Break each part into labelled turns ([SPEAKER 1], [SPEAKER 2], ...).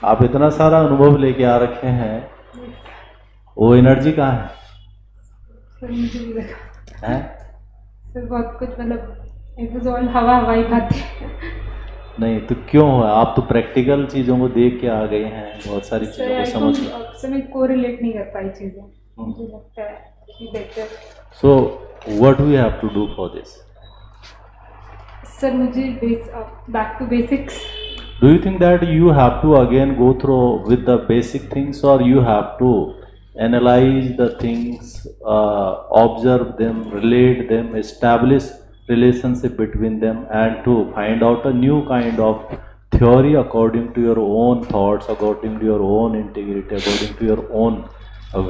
[SPEAKER 1] आप इतना सारा अनुभव लेके आ रखे हैं, वो एनर्जी कहाँ है?
[SPEAKER 2] सर मुझे भी लगा
[SPEAKER 1] हैं?
[SPEAKER 2] सर बहुत कुछ, मतलब इट वाज ऑल हवा हवाई बातें।
[SPEAKER 1] नहीं तो क्यों हुआ? आप तो प्रैक्टिकल चीज़ों को देख के आ गए हैं, बहुत सारी
[SPEAKER 2] सर
[SPEAKER 1] चीज़ों को
[SPEAKER 2] आई
[SPEAKER 1] समझ
[SPEAKER 2] डोंट सर मैं कोरिलेट नहीं कर पाई चीज़ें, मुझे लगता है कि better.
[SPEAKER 1] So what we have to do for this?
[SPEAKER 2] Sir मुझे back to basics.
[SPEAKER 1] Do you think that you have to again go through with the basic things, or you have to analyze the things, observe them, relate them, establish relationship between them, and to find out a new kind of theory according to your own thoughts, according to your own integrity, according to your own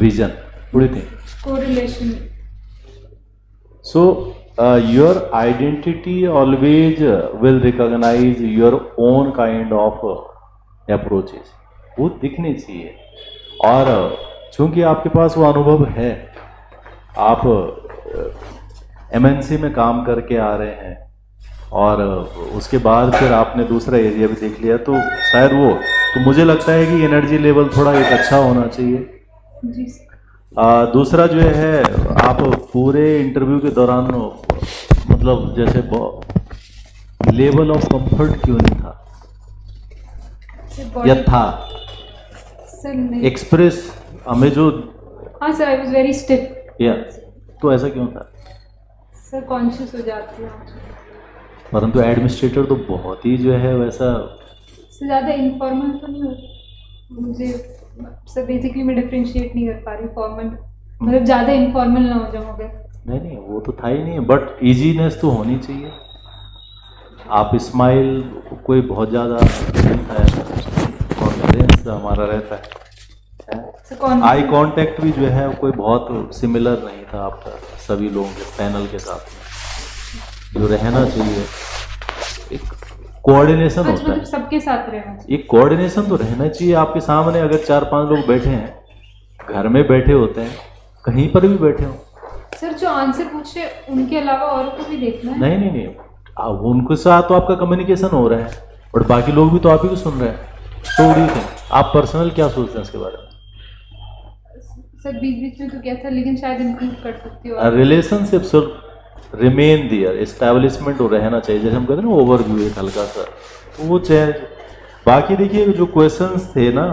[SPEAKER 1] vision? What do you think?
[SPEAKER 2] Correlation.
[SPEAKER 1] So your identity always will recognize your own kind of approaches. वो दिखनी चाहिए, और चूंकि आपके पास वो अनुभव है, आप MNC में काम करके आ रहे हैं, और उसके बाद फिर आपने दूसरा एरिया भी देख लिया, तो शायद वो, तो मुझे लगता है कि एनर्जी लेवल थोड़ा एक अच्छा होना चाहिए।
[SPEAKER 2] जी सर।
[SPEAKER 1] दूसरा जो है, आप पूरे इंटरव्यू के दौरान मतलब जैसे लेवल ऑफ कंफर्ट क्यों नहीं था, या था?
[SPEAKER 2] सर नहीं।
[SPEAKER 1] एक्सप्रेस हमें जो,
[SPEAKER 2] हाँ sir, I was very stiff.
[SPEAKER 1] या तो ऐसा क्यों था?
[SPEAKER 2] सर कॉन्शियस हो जाती हूँ।
[SPEAKER 1] परंतु एडमिनिस्ट्रेटर तो बहुत ही जो है वैसा।
[SPEAKER 2] सर ज़्यादा इनफॉर्मल तो नहीं होती मुझे। सर बेसिकली मैं डिफरेंशिएट नहीं कर पा रही फॉर्मल, मतलब ज़्यादा इनफॉर्मल ना हो जाऊँ अगर।
[SPEAKER 1] नहीं वो तो था ही नहीं, बट इजीनेस तो होनी चाहिए। आप स्माइल कोई बहुत ज़्यादा नहीं था, कॉन्फिडेंस हमारा रहता है। आई कांटेक्ट भी जो है कोई बहुत सिमिलर नहीं था आपका सभी लोगों के पैनल के साथ में, जो रहना चाहिए। एक कोऑर्डिनेशन होता है,
[SPEAKER 2] सबके साथ रहना चाहिए।
[SPEAKER 1] एक कोऑर्डिनेशन तो रहना चाहिए। आपके सामने अगर 4-5 लोग बैठे हैं, घर में बैठे होते हैं, कहीं पर भी बैठे हो,
[SPEAKER 2] सर जो आंसर पूछे उनके अलावा और को भी देखना है।
[SPEAKER 1] नहीं अब उनके साथ तो आपका कम्युनिकेशन हो रहा है, और बाकी लोग भी तो आप ही को सुन रहे हैं। तो आप पर्सनल क्या सोचते हैं इसके बारे में?
[SPEAKER 2] सर बीच में तो क्या था, लेकिन शायद इम्प्रूव कर सकती हो।
[SPEAKER 1] Relationship should remain there, establishment रहना चाहिए। जैसे हम कहते हैं ना, ओवरव्यू एक हल्का सा, तो वो चाहिए। बाकी देखिए जो क्वेश्चंस थे ना,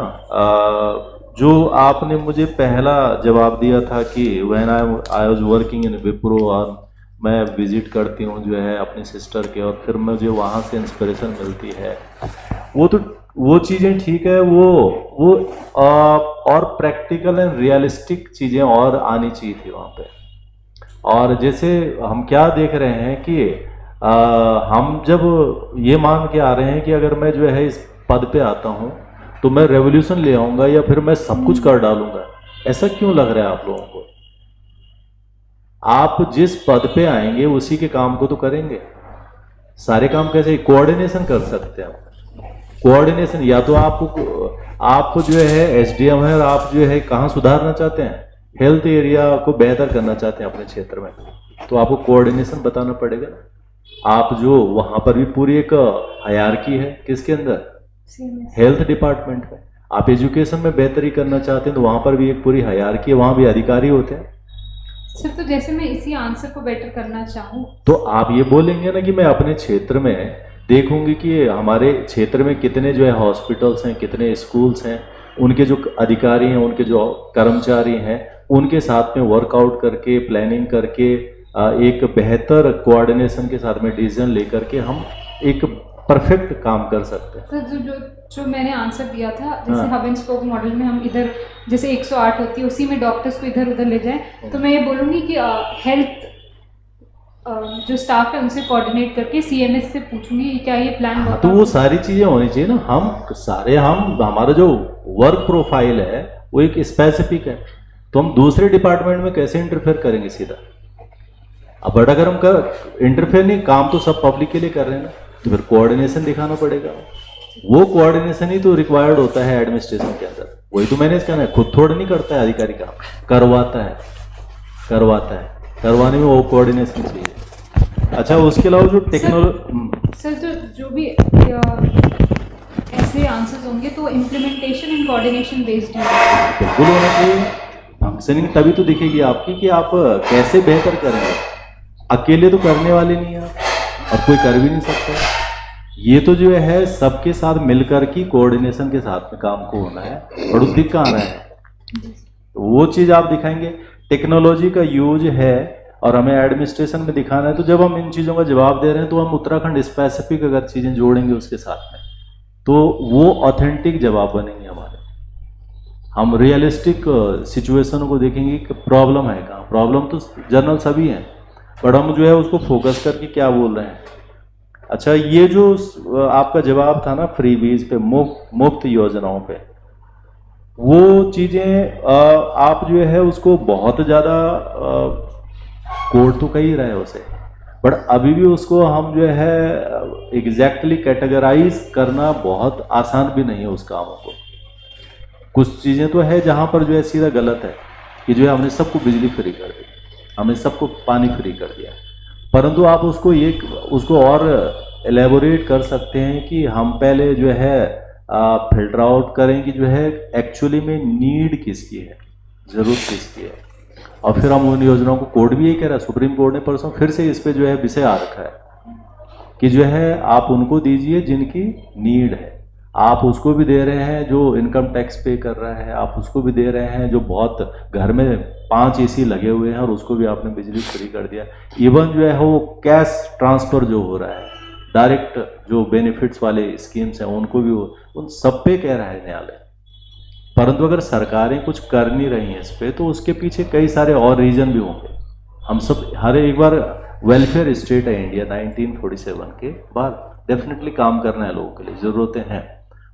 [SPEAKER 1] जो आपने मुझे पहला जवाब दिया था कि when I was working in Wipro, और मैं विजिट करती हूँ जो है अपनी सिस्टर के, और फिर मुझे वहाँ से इंस्पिरेशन मिलती है, वो चीज़ें ठीक है। वो और प्रैक्टिकल एंड रियलिस्टिक चीज़ें और आनी चाहिए थी वहाँ पे। और जैसे हम क्या देख रहे हैं कि हम जब ये मान के आ रहे हैं कि अगर मैं जो है इस पद पे आता हूँ तो मैं रेवोल्यूशन ले आऊँगा, या फिर मैं सब कुछ कर डालूंगा। ऐसा क्यों लग रहा है आप लोगों को? आप जिस पद पे आएंगे उसी के काम को तो करेंगे। सारे काम कैसे कोऑर्डिनेशन कर सकते हैं? कोऑर्डिनेशन, या तो आपको जो है SDM है, और आप जो है कहाँ सुधारना चाहते हैं, हेल्थ एरिया को बेहतर करना चाहते हैं अपने क्षेत्र में, तो आपको कोऑर्डिनेशन बताना पड़ेगा। आप जो वहां पर भी पूरी एक हायरार्की है, किसके अंदर? हेल्थ डिपार्टमेंट में। आप एजुकेशन में बेहतरी करना चाहते हैं तो वहां पर भी एक पूरी हायरार्की है, वहां भी अधिकारी होते हैं।
[SPEAKER 2] सर तो जैसे मैं इसी आंसर को बेटर करना चाहूँ,
[SPEAKER 1] तो आप ये बोलेंगे ना कि मैं अपने क्षेत्र में देखूंगी कि हमारे क्षेत्र में कितने जो है हॉस्पिटल्स हैं, कितने स्कूल्स हैं, उनके जो अधिकारी हैं, उनके जो कर्मचारी हैं, उनके साथ में वर्कआउट करके, प्लानिंग करके, एक बेहतर कोऑर्डिनेशन के साथ में डिसीजन लेकर के हम एक परफेक्ट काम कर सकते हैं।
[SPEAKER 2] सर जो मैंने आंसर दिया था, जैसे हब एंड स्पोक मॉडल में हम इधर जैसे 108 होती है, उसी में डॉक्टर्स को इधर उधर ले जाएं, तो मैं ये बोलूँगी कि हेल्थ जो स्टाफ है उनसे कोऑर्डिनेट करके CMS से पूछूंगी क्या ये प्लान होता है।
[SPEAKER 1] तो वो सारी चीज़ें होनी चाहिए ना। हमारा जो वर्क प्रोफाइल है वो एक स्पेसिफिक है, तो हम दूसरे डिपार्टमेंट में कैसे इंटरफेयर करेंगे सीधा? अब बट अगर हम इंटरफेयर नहीं, काम तो सब पब्लिक के लिए कर रहे हैं ना, तो फिर कोऑर्डिनेशन दिखाना पड़ेगा। वो कोऑर्डिनेशन ही तो रिक्वायर्ड होता है एडमिनिस्ट्रेशन के अंदर। वही तो मैंने कहना है, खुद थोड़ा नहीं करता है अधिकारी काम, करवाता है। करवाने में वो कोऑर्डिनेशन चाहिए। अच्छा, उसके अलावा जो टेक्नोलॉजी,
[SPEAKER 2] सर तो जो भी ऐसे आंसर्स होंगे तो इम्प्लीमेंटेशन एंड कोऑर्डिनेशन बेस्ड है।
[SPEAKER 1] बिल्कुल होना चाहिए। फंक्शनिंग तभी तो दिखेगी आपकी कि आप कैसे बेहतर करेंगे। अकेले तो करने वाले नहीं हैं आप, और कोई कर भी नहीं सकता। ये तो जो है सबके साथ मिलकर की कोऑर्डिनेशन के साथ में काम को होना है, और दिख कहाँ रहा है, तो वो चीज़ आप दिखाएंगे। टेक्नोलॉजी का यूज है और हमें एडमिनिस्ट्रेशन में दिखाना है, तो जब हम इन चीज़ों का जवाब दे रहे हैं तो हम उत्तराखंड स्पेसिफिक अगर चीज़ें जोड़ेंगे उसके साथ में, तो वो ऑथेंटिक जवाब बनेंगे हमारे। हम रियलिस्टिक सिचुएशन को देखेंगे कि प्रॉब्लम है कहाँ। प्रॉब्लम तो जनरल सभी हैं, बट हम जो है उसको फोकस करके क्या बोल रहे हैं। अच्छा, ये जो आपका जवाब था ना फ्रीबीज पे, मुफ्त योजनाओं पे, वो चीज़ें आप जो है उसको बहुत ज़्यादा कोड तो कह ही रहे हो उसे, बट अभी भी उसको हम जो है एग्जैक्टली कैटेगराइज करना बहुत आसान भी नहीं है उस कामों को। कुछ चीज़ें तो है जहाँ पर जो है सीधा गलत है कि जो है हमने सबको बिजली फ्री कर दी, हमने सबको पानी फ्री कर दिया, परंतु आप उसको और एलेबोरेट कर सकते हैं कि हम पहले जो है फिल्टर आउट करें कि जो है एक्चुअली में नीड किसकी है, ज़रूरत किसकी है, और फिर हम उन योजनाओं को, कोर्ट भी यही कह रहा है, सुप्रीम कोर्ट ने परसों फिर से इस पे जो है विषय आ रखा है कि जो है आप उनको दीजिए जिनकी नीड है। आप उसको भी दे रहे हैं जो इनकम टैक्स पे कर रहा है, आप उसको भी दे रहे हैं जो बहुत घर में 5 AC लगे हुए हैं और उसको भी आपने बिजली फ्री कर दिया। इवन जो है वो कैश ट्रांसफर जो हो रहा है, डायरेक्ट जो बेनिफिट्स वाले स्कीम्स हैं उनको भी उन सब पे कह रहा है न्यायालय। परंतु अगर सरकारें कुछ कर नहीं रही हैं इस पे, तो उसके पीछे कई सारे और रीजन भी होंगे। हम सब हर एक बार, वेलफेयर स्टेट है इंडिया 1947 के बाद, डेफिनेटली काम करना है लोगों के लिए, ज़रूरतें हैं,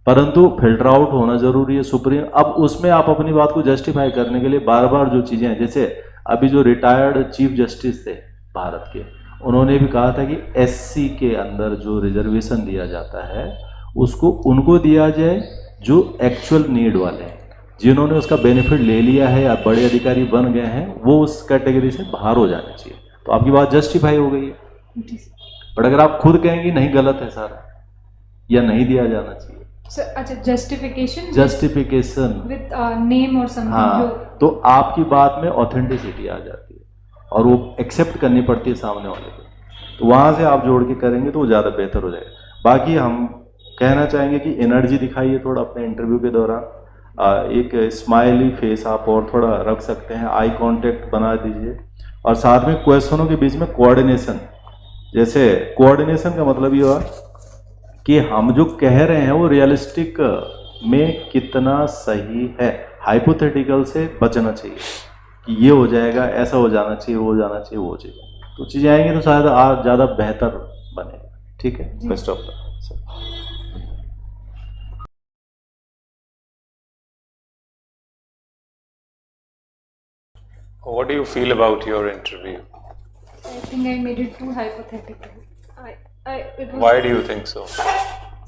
[SPEAKER 1] परंतु फिल्टर आउट होना जरूरी है सुप्रीम। अब उसमें आप अपनी बात को जस्टिफाई करने के लिए बार बार जो चीज़ें हैं, जैसे अभी जो रिटायर्ड चीफ जस्टिस थे भारत के, उन्होंने भी कहा था कि SC के अंदर जो रिजर्वेशन दिया जाता है उसको उनको दिया जाए जो एक्चुअल नीड वाले हैं, जिन्होंने उसका बेनिफिट ले लिया है या बड़े अधिकारी बन गए हैं, वो उस कैटेगरी से बाहर हो जाने चाहिए। तो आपकी बात जस्टिफाई हो गई है। बट अगर आप खुद कहेंगे नहीं गलत है सारा या नहीं दिया जाना चाहिए,
[SPEAKER 2] अच्छा, जस्टिफिकेशन विद नेम और समथिंग,
[SPEAKER 1] हाँ, तो आपकी बात में ऑथेंटिसिटी आ जाती है और वो एक्सेप्ट करनी पड़ती है सामने वाले को, तो वहां से आप जोड़ के करेंगे तो वो ज़्यादा बेहतर हो जाएगा। बाकी हम कहना चाहेंगे कि एनर्जी दिखाइए थोड़ा अपने इंटरव्यू के दौरान, एक स्माइली फेस आप और थोड़ा रख सकते हैं, आई कांटेक्ट बना दीजिए, और साथ में क्वेश्चनों के बीच में कोऑर्डिनेशन। जैसे कोऑर्डिनेशन का मतलब ये हुआ कि हम जो कह रहे हैं वो रियलिस्टिक में कितना सही है, हाइपोथेटिकल से बचना चाहिए कि ये हो जाएगा, ऐसा हो जाना चाहिए, वो हो जाना चाहिए, वो हो जाएगा, तो चीज़ें आएंगी तो शायद आज ज़्यादा बेहतर बनेगा। ठीक है, best of luck.
[SPEAKER 3] What do you feel about your interview?
[SPEAKER 2] I think I made it too hypothetical. It was,
[SPEAKER 3] Why do you think so?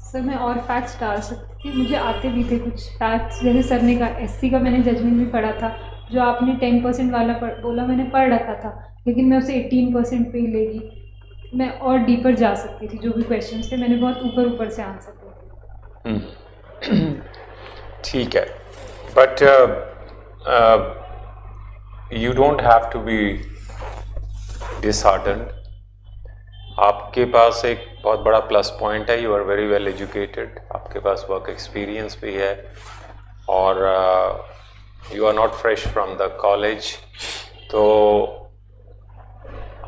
[SPEAKER 2] Sir मैं और फैक्ट्स डाल सकती थी, मुझे आते भी थे कुछ फैक्ट्स, जैसे सर ने कहा SC का मैंने जजमेंट भी पढ़ा था, जो आपने 10% वाला बोला मैंने पढ़ रखा था, लेकिन मैं उसे 18% पे ही लेगी। मैं और डीपर जा सकती थी, जो भी क्वेश्चंस थे मैंने बहुत ऊपर ऊपर से आंसर दिए।
[SPEAKER 3] ठीक है, but you don't have to be disheartened. आपके पास एक बहुत बड़ा प्लस पॉइंट है, you are very well educated, आपके पास वर्क एक्सपीरियंस भी है, और you are not fresh from the college, तो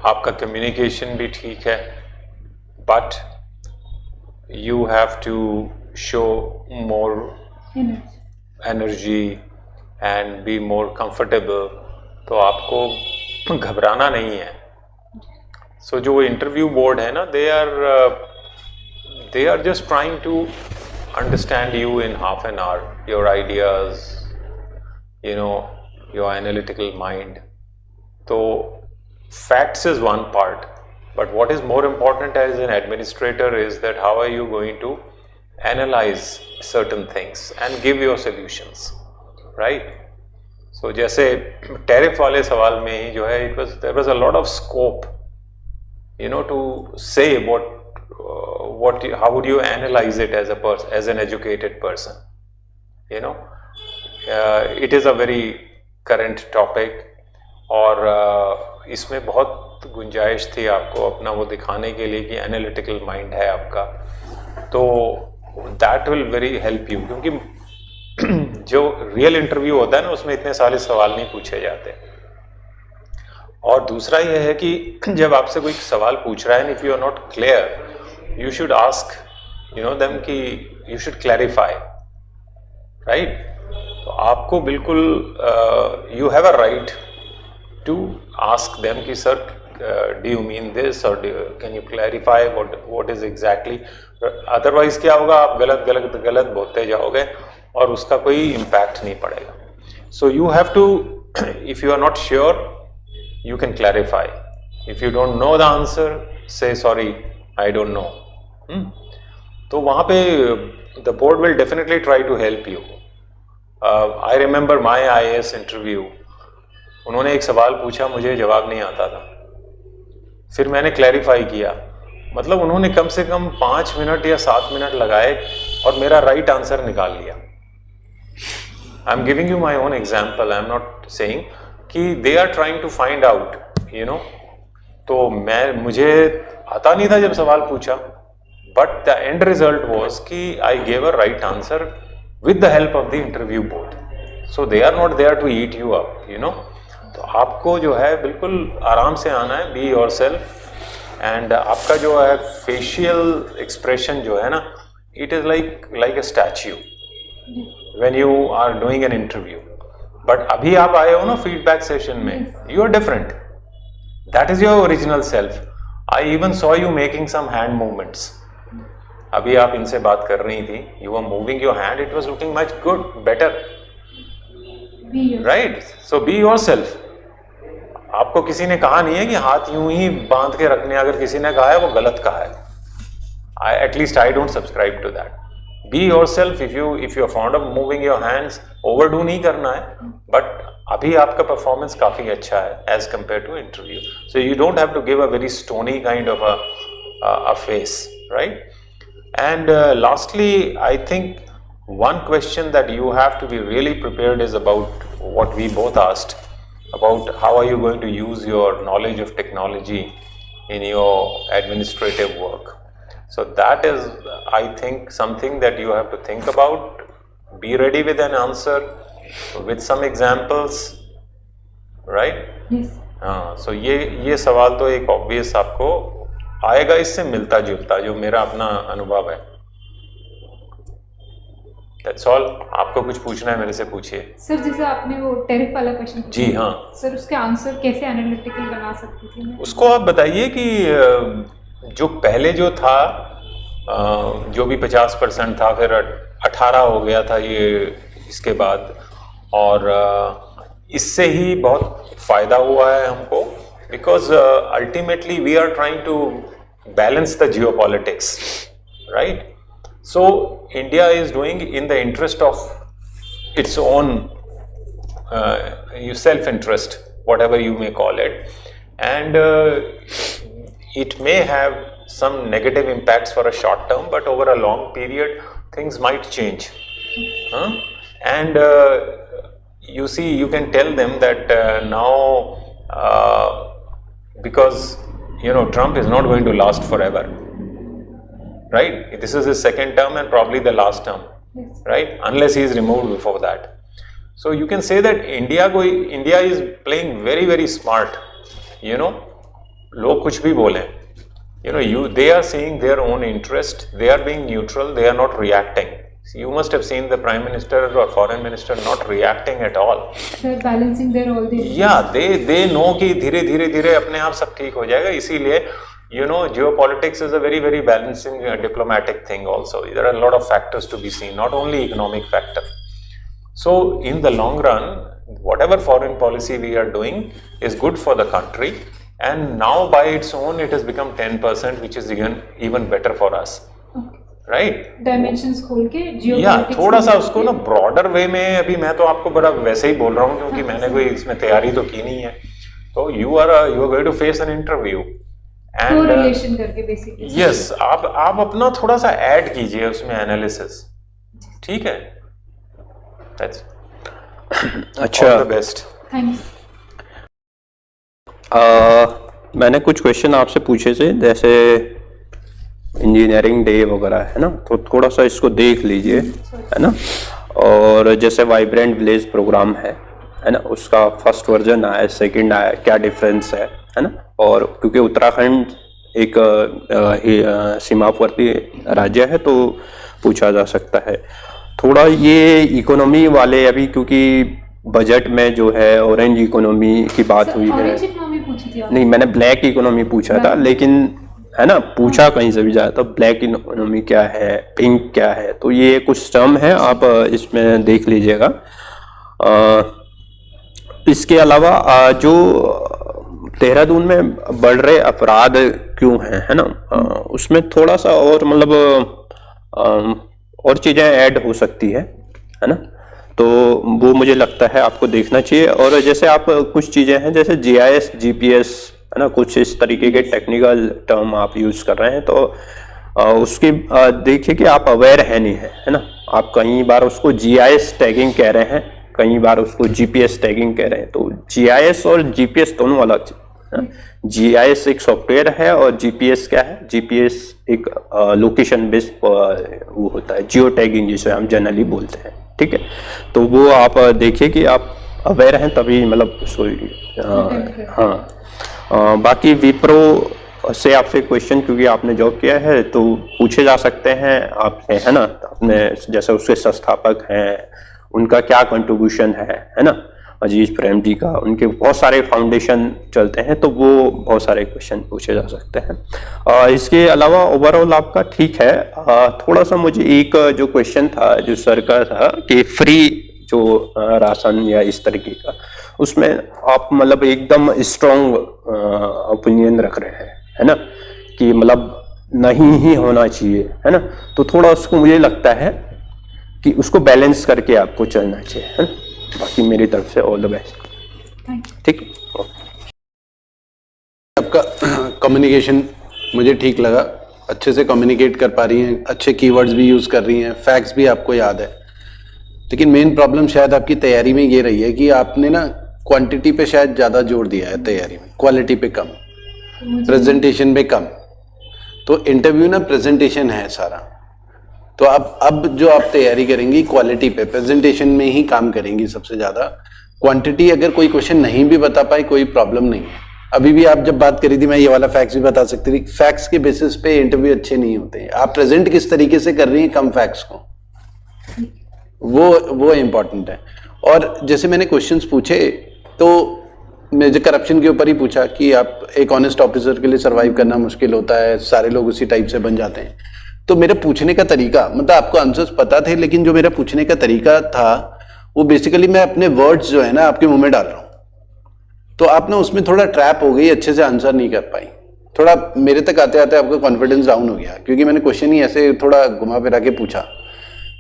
[SPEAKER 3] आपका कम्युनिकेशन भी ठीक है, but you have to show more energy and be more comfortable. तो आपको घबराना नहीं है। सो जो इंटरव्यू बोर्ड है ना, they are just trying to understand you in half an hour, your ideas, you know, your analytical mind. तो facts is one part, but what is more important as an administrator is that how are you going to analyse certain things and give your solutions, right. So जैसे tariff वाले सवाल में ही जो है, there was a lot of scope, you know, to say how would you analyze it as a person, as an educated person? You know, it is a very current topic, और इसमें बहुत गुंजाइश थी आपको अपना वो दिखाने के लिए कि एनालिटिकल माइंड है आपका, तो that will very help you, क्योंकि जो रियल इंटरव्यू होता है ना उसमें इतने सारे सवाल नहीं पूछे जाते। और दूसरा यह है कि जब आपसे कोई सवाल पूछ रहा है, if you are not clear, you should ask them कि यू शुड क्लैरिफाई, राइट? तो आपको बिल्कुल you have a right to ask them कि sir do you mean this, और can you clarify what is exactly. Otherwise क्या होगा, आप गलत गलत गलत बोलते जाओगे और उसका कोई इम्पैक्ट नहीं पड़ेगा। So you have to, if you are not sure, you can clarify. If you don't know the answer, say sorry, I don't know. तो वहाँ पे the board will definitely try to help you. I remember my IAS interview. उन्होंने एक सवाल पूछा, मुझे जवाब नहीं आता था, फिर मैंने क्लैरिफाई किया, मतलब उन्होंने कम से कम 5 मिनट या 7 मिनट लगाए और मेरा राइट आंसर निकाल लिया। I am giving you my own example, I am not saying कि they are trying to find out, तो मुझे आता नहीं था जब सवाल पूछा, but the end result was कि I gave a right answer with the help of the interview board. So they are not there to eat you up, तो आपको जो है बिल्कुल आराम से आना है, बी योरसेल्फ, एंड आपका जो है फेशियल एक्सप्रेशन जो है ना, it is like a statue when you are doing an interview. But अभी आप आए हो ना फीडबैक सेशन में, you are different, that is your original self. I even saw you making some hand movements, अभी आप इनसे बात कर रही थी, you are moving your hand, it was looking much good, better, right? So be yourself. आपको किसी ने कहा नहीं है कि हाथ यूं ही बांध के रखने, अगर किसी ने कहा है वो गलत कहा है। At least I don't subscribe to that. Be yourself. If you are fond of moving your hands, overdo नहीं करना है, but अभी आपका परफॉर्मेंस काफी अच्छा है as compared to interview. So you don't have to give a very stony kind of a face, right? And lastly, I think one question that you have to be really prepared is about what we both asked about how are you going to use your knowledge of technology in your administrative work. So that is, I think, something that you have to think about. Be ready with an answer, with some examples, right?
[SPEAKER 2] Yes.
[SPEAKER 3] हाँ, so ये सवाल तो एक obvious आपको आएगा, इससे मिलता जुलता जो मेरा अपना अनुभव है। That's all. आपको कुछ पूछना है मेरे से पूछिए।
[SPEAKER 2] सर जैसे आपने वो टेरिफ वाला क्वेश्चन पूछा,
[SPEAKER 3] जी हाँ
[SPEAKER 2] सर, उसके आंसर कैसे एनालिटिकल बना सकती थी मैं?
[SPEAKER 3] उसको आप बताइए कि जो पहले जो था, जो भी 50% था, फिर 18 हो गया था ये इसके बाद, और इससे ही बहुत फायदा हुआ है हमको, because ultimately we are trying to balance the geopolitics, right? So India is doing in the interest of its own self interest, whatever you may call it, and it may have some negative impacts for a short term, but over a long period things might change. And you see, you can tell them that now because Trump is not going to last forever, right? This is his second term and probably the last term,
[SPEAKER 2] Yes.
[SPEAKER 3] right? Unless he is removed before that. So you can say that India is playing very, very smart, लोग कुछ भी बोलें, they are seeing their own interest, they are being neutral, they are not reacting. You must have seen the prime minister or foreign minister not reacting at all.
[SPEAKER 2] They're balancing their all the
[SPEAKER 3] Yeah, they know कि धीरे धीरे अपने आप सब ठीक हो जाएगा, इसीलिए geopolitics is a very, very balancing diplomatic thing also. There are a lot of factors to be seen, not only economic factor. So in the long run, whatever foreign policy we are doing is good for the country. And now by its own it has become 10%, which is even better for us, right?
[SPEAKER 2] Dimensions खोल के
[SPEAKER 3] yeah, थोड़ा सा उसको ना broader way में, अभी मैं तो आपको बड़ा वैसे ही बोल रहा हूँ क्योंकि मैंने कोई इसमें तैयारी तो की नहीं है। तो you are going to face an interview, and
[SPEAKER 2] relation करके बेसिकली।
[SPEAKER 3] यस, आप अपना थोड़ा सा ऐड कीजिए उसमें एनालिसिस, ठीक है? दैट्स
[SPEAKER 4] अच्छा,
[SPEAKER 3] ऑल द बेस्ट।
[SPEAKER 2] थैंक्स।
[SPEAKER 4] मैंने कुछ क्वेश्चन आपसे पूछे थे, जैसे इंजीनियरिंग डे वगैरह है ना, तो थोड़ा सा इसको देख लीजिए, है ना। और जैसे वाइब्रेंट विलेज प्रोग्राम है ना, उसका फर्स्ट वर्जन आया, सेकंड आया, क्या डिफरेंस है ना। और क्योंकि उत्तराखंड एक सीमावर्ती राज्य है तो पूछा जा सकता है। थोड़ा ये इकोनॉमी वाले अभी, क्योंकि बजट में जो है ऑरेंज इकोनॉमी की बात हुई है।
[SPEAKER 2] ऑरेंज इकोनॉमी पूछी थी
[SPEAKER 4] नहीं, मैंने ब्लैक इकोनॉमी पूछा था, लेकिन है ना, पूछा कहीं से भी जाए तो ब्लैक इकोनॉमी क्या है, पिंक क्या है, तो ये कुछ टर्म है, आप इसमें देख लीजिएगा। इसके अलावा जो देहरादून में बढ़ रहे अपराध क्यों हैं, है ना, उसमें थोड़ा सा और मतलब और चीजें ऐड हो सकती है ना, तो वो मुझे लगता है आपको देखना चाहिए। और जैसे आप कुछ चीजें हैं जैसे GIS GPS है ना, कुछ इस तरीके के टेक्निकल टर्म आप यूज कर रहे हैं, तो उसकी देखिए कि आप अवेयर है नहीं है ना। आप कई बार उसको GIS टैगिंग कह रहे हैं, कई बार उसको GPS टैगिंग कह रहे हैं, तो GIS और GPS दोनों अलग चीज है। GIS एक सॉफ्टवेयर है और GPS क्या है, GPS एक लोकेशन बेस्ड वो होता है, जियो टैगिंग जिसे हम जनरली बोलते हैं, ठीक है। तो वो आप देखिए कि आप अवेयर हैं तभी मतलब उसको हाँ। बाकी विप्रो से आपसे क्वेश्चन, क्योंकि आपने जॉब किया है तो पूछे जा सकते हैं आपसे, है ना। अपने जैसे उसके संस्थापक हैं, उनका क्या कंट्रीब्यूशन है ना, अजीज प्रेम जी का, उनके बहुत सारे फाउंडेशन चलते हैं, तो वो बहुत सारे क्वेश्चन पूछे जा सकते हैं। इसके अलावा ओवरऑल आपका ठीक है। थोड़ा सा मुझे एक जो क्वेश्चन था जो सर का था कि फ्री जो राशन या इस तरीके का, उसमें आप मतलब एकदम स्ट्रॉन्ग ओपिनियन रख रहे हैं, है ना, कि मतलब नहीं ही होना चाहिए, है ना। तो थोड़ा उसको मुझे लगता है कि उसको बैलेंस करके आपको चलना चाहिए, है ना। बाकी मेरी तरफ से ऑल द बेस्ट, ठीक।
[SPEAKER 5] आपका कम्युनिकेशन मुझे ठीक लगा, अच्छे से कम्युनिकेट कर पा रही हैं, अच्छे कीवर्ड्स भी यूज़ कर रही हैं, फैक्ट्स भी आपको याद है। लेकिन मेन प्रॉब्लम शायद आपकी तैयारी में ये रही है कि आपने ना क्वांटिटी पे शायद ज़्यादा जोर दिया है तैयारी में, क्वालिटी पे कम, प्रेजेंटेशन पे कम। तो इंटरव्यू ना प्रेजेंटेशन है सारा, तो अब जो आप तैयारी करेंगी क्वालिटी पे, प्रेजेंटेशन में ही काम करेंगी सबसे ज़्यादा। क्वांटिटी अगर कोई क्वेश्चन नहीं भी बता पाई कोई प्रॉब्लम नहीं है। अभी भी आप जब बात करी थी, मैं ये वाला फैक्ट्स भी बता सकती थी। फैक्ट्स के बेसिस पे इंटरव्यू अच्छे नहीं होते हैं। आप प्रेजेंट किस तरीके से कर रही हैं कम फैक्ट्स को, वो इम्पोर्टेंट है। और जैसे मैंने क्वेश्चंस पूछे तो मुझे करप्शन के ऊपर ही पूछा कि आप एक ऑनेस्ट ऑफिसर के लिए सर्वाइव करना मुश्किल होता है, सारे लोग उसी टाइप से बन जाते हैं। तो मेरे पूछने का तरीका, मतलब आपको आंसर्स पता थे, लेकिन जो मेरा पूछने का तरीका था वो बेसिकली मैं अपने वर्ड्स जो है ना आपके मुंह में डाल रहा हूँ, तो आप ना उसमें थोड़ा ट्रैप हो गई, अच्छे से आंसर नहीं कर पाई। थोड़ा मेरे तक आते आते आपका कॉन्फिडेंस डाउन हो गया, क्योंकि मैंने क्वेश्चन ही ऐसे थोड़ा घुमा फिरा के पूछा।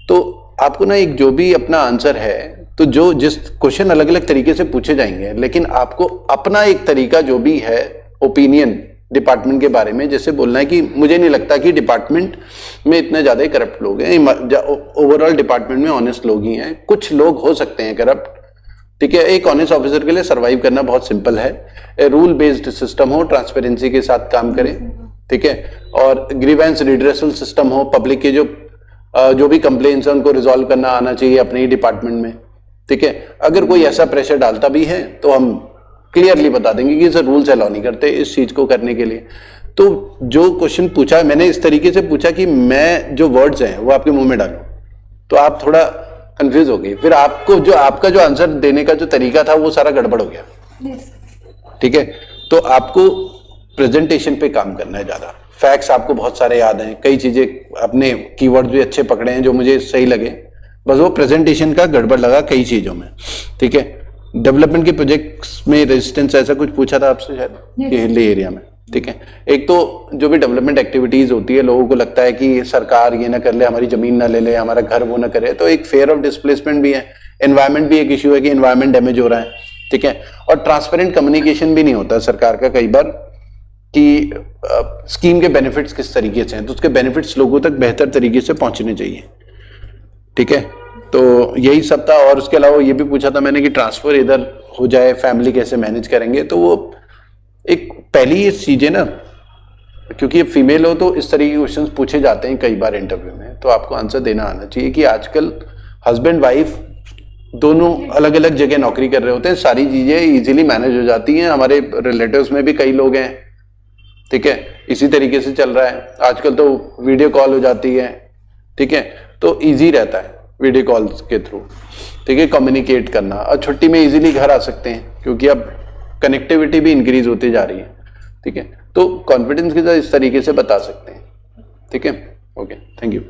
[SPEAKER 5] तो आपको ना एक जो भी अपना आंसर है, तो जो जिस क्वेश्चन अलग अलग तरीके से पूछे जाएंगे, लेकिन आपको अपना एक तरीका जो भी है ओपिनियन डिपार्टमेंट के बारे में, जैसे बोलना है कि मुझे नहीं लगता कि डिपार्टमेंट में इतने ज्यादा ही करप्ट लोग हैं, ओवरऑल डिपार्टमेंट में ऑनेस्ट लोग ही हैं, कुछ लोग हो सकते हैं करप्ट, ठीक है। एक ऑनेस्ट ऑफिसर के लिए सर्वाइव करना बहुत सिंपल है, रूल बेस्ड सिस्टम हो, ट्रांसपेरेंसी के साथ काम करें, ठीक है, और ग्रीवेंस रिड्रेसल सिस्टम हो, पब्लिक के जो भी कंप्लेंट्स है उनको रिजॉल्व करना आना चाहिए अपने ही डिपार्टमेंट में, ठीक है। अगर कोई ऐसा प्रेशर डालता भी है तो हम क्लियरली बता देंगे कि सर रूल्स अलाउ नहीं करते इस चीज को करने के लिए। तो जो क्वेश्चन पूछा मैंने इस तरीके से पूछा कि मैं जो वर्ड्स हैं वो आपके मुंह में डालूं, तो आप थोड़ा कंफ्यूज हो गए, फिर आपको जो आपका जो आंसर देने का जो तरीका था वो सारा गड़बड़ हो गया, ठीक है। तो आपको प्रेजेंटेशन पे काम करना है ज्यादा। फैक्ट्स आपको बहुत सारे याद हैं, कई चीजें अपने कीवर्ड्स भी अच्छे पकड़े हैं जो मुझे सही लगे, बस वो प्रेजेंटेशन का गड़बड़ लगा कई चीजों में, ठीक है। डेवलपमेंट के प्रोजेक्ट्स में रेजिस्टेंस ऐसा कुछ पूछा था आपसे शायद हिली एरिया में, ठीक है। एक तो जो भी डेवलपमेंट एक्टिविटीज होती है, लोगों को लगता है कि सरकार ये ना कर ले, हमारी जमीन ना ले ले, हमारा घर वो ना करे, तो एक फेयर ऑफ डिस्प्लेसमेंट भी है, एनवायरमेंट भी एक इश्यू है कि एनवायरमेंट डैमेज हो रहा है, ठीक है। और ट्रांसपेरेंट कम्युनिकेशन भी नहीं होता सरकार का कई बार, कि स्कीम के बेनिफिट्स किस तरीके से हैं, तो उसके बेनिफिट्स लोगों तक बेहतर तरीके से पहुंचने चाहिए। ठीक है, तो यही सब था। और उसके अलावा ये भी पूछा था मैंने कि ट्रांसफर इधर हो जाए, फैमिली कैसे मैनेज करेंगे। तो वो एक पहली ये चीजें ना, क्योंकि ये फीमेल हो तो इस तरह के क्वेश्चन पूछे जाते हैं कई बार इंटरव्यू में, तो आपको आंसर देना आना चाहिए कि आजकल हस्बैंड वाइफ दोनों अलग अलग जगह नौकरी कर रहे होते हैं, सारी चीजें इजीली मैनेज हो जाती हैं। हमारे रिलेटिव्स में भी कई लोग हैं, ठीक है, इसी तरीके से चल रहा है। आजकल तो वीडियो कॉल हो जाती है, ठीक है, तो इजी रहता है वीडियो कॉल्स के थ्रू, ठीक है, कम्युनिकेट करना। और छुट्टी में इजीली घर आ सकते हैं क्योंकि अब कनेक्टिविटी भी इंक्रीज होती जा रही है, ठीक है। तो कॉन्फिडेंस के साथ इस तरीके से बता सकते हैं, ठीक है। Okay, thank you.